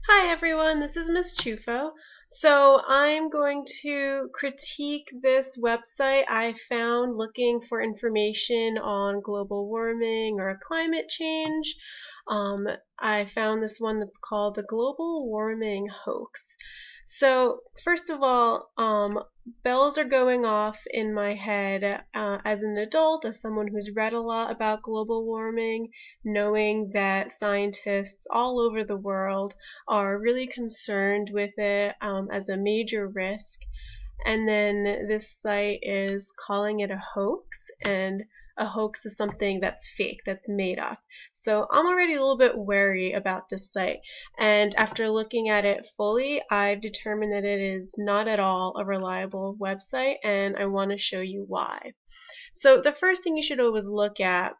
Hi everyone, this is Miss Chufo. So I'm going to critique this website I found looking for information on global warming or climate change. I found this one that's called the Global Warming Hoax. So first of all, bells are going off in my head as an adult, as someone who's read a lot about global warming, knowing that scientists all over the world are really concerned with it as a major risk. And then this site is calling it a hoax, and a hoax is something that's fake, that's made up. So I'm already a little bit wary about this site, and after looking at it fully, I've determined that it is not at all a reliable website, and I want to show you why. So the first thing you should always look at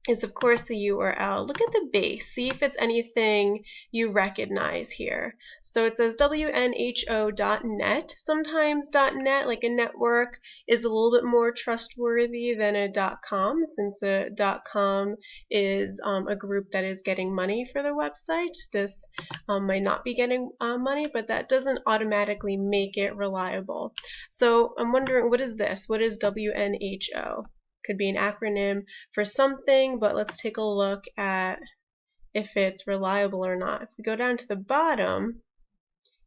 is of course the URL. Look at the base, see if it's anything you recognize here. So it says WNHO.net. Sometimes .net, like a network, is a little bit more trustworthy than a .com, since a .com is a group that is getting money for the website. This might not be getting money, but that doesn't automatically make it reliable. So I'm wondering, what is this? What is WNHO? Could be an acronym for something, but let's take a look at if it's reliable or not. If we go down to the bottom,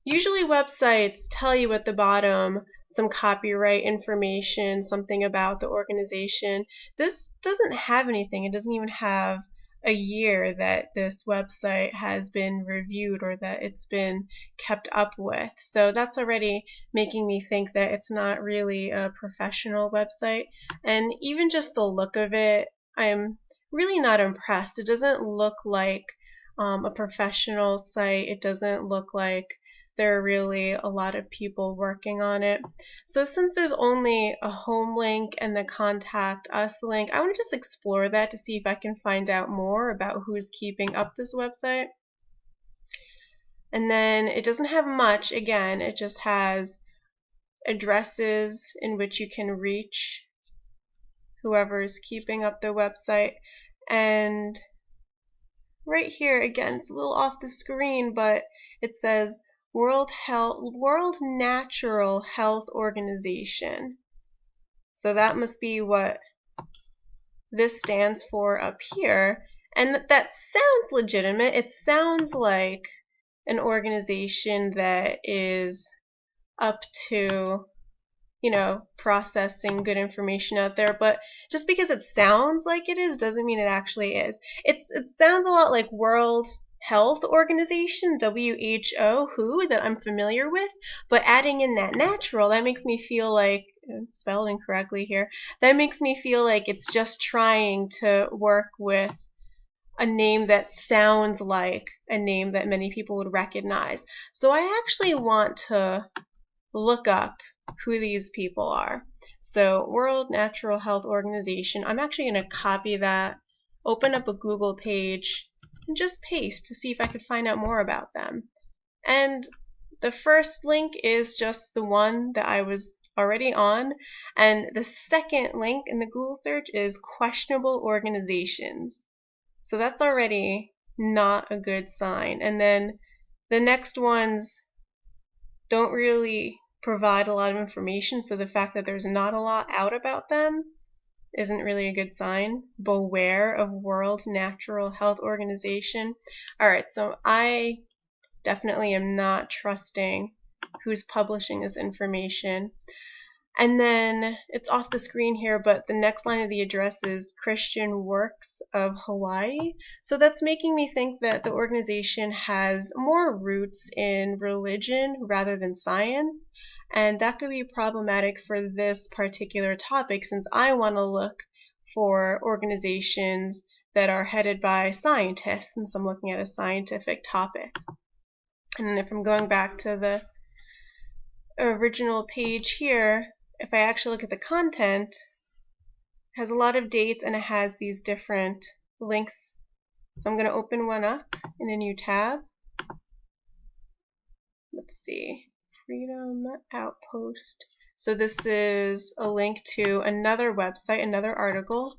usually websites tell you at the bottom some copyright information, something about the organization. This doesn't have anything. It doesn't even have a year that this website has been reviewed or that it's been kept up with. So that's already making me think that it's not really a professional website. And even just the look of it, I'm really not impressed. It doesn't look like a professional site. It doesn't look like there are really a lot of people working on it. So since there's only a home link and the contact us link, I want to just explore that to see if I can find out more about who's keeping up this website. And then it doesn't have much. Again, it just has addresses in which you can reach whoever is keeping up their website. And right here, again, it's a little off the screen, but it says World Natural Health Organization. So that must be what this stands for up here. And that sounds legitimate. It sounds like an organization that is up to, processing good information out there, but just because it sounds like it is doesn't mean it actually is. It sounds a lot like World Health Organization, WHO, that I'm familiar with, but adding in that natural, that makes me feel like, it's spelled incorrectly here, that makes me feel like it's just trying to work with a name that sounds like a name that many people would recognize. So I actually want to look up who these people are. So World Natural Health Organization, I'm actually going to copy that, open up a Google page, and just paste to see if I could find out more about them. And the first link is just the one that I was already on, and the second link in the Google search is questionable organizations. So that's already not a good sign. And then the next ones don't really provide a lot of information, so the fact that there's not a lot out about them isn't really a good sign. Beware of World Natural Health Organization. Alright, so I definitely am not trusting who's publishing this information. And then it's off the screen here, but the next line of the address is Christian Works of Hawaii. So that's making me think that the organization has more roots in religion rather than science, and that could be problematic for this particular topic since I want to look for organizations that are headed by scientists, since I'm looking at a scientific topic. And if I'm going back to the original page here, if I actually look at the content, it has a lot of dates and it has these different links. So I'm going to open one up in a new tab. Let's see, Freedom Outpost. So this is a link to another website, another article.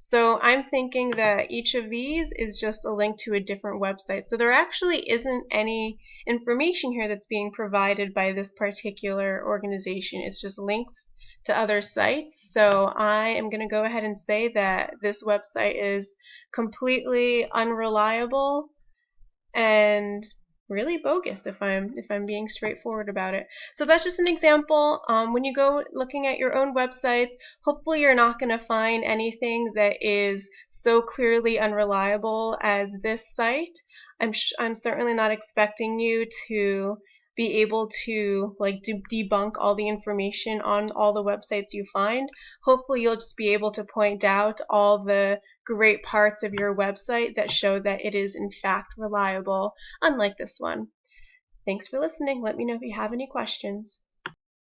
So I'm thinking that each of these is just a link to a different website. So there actually isn't any information here that's being provided by this particular organization. It's just links to other sites. So I am going to go ahead and say that this website is completely unreliable and really bogus, if I'm being straightforward about it. So that's just an example. When you go looking at your own websites, hopefully you're not going to find anything that is so clearly unreliable as this site. I'm certainly not expecting you to be able to debunk all the information on all the websites you find. Hopefully you'll just be able to point out all the great parts of your website that show that it is in fact reliable, unlike this one. Thanks for listening. Let me know if you have any questions.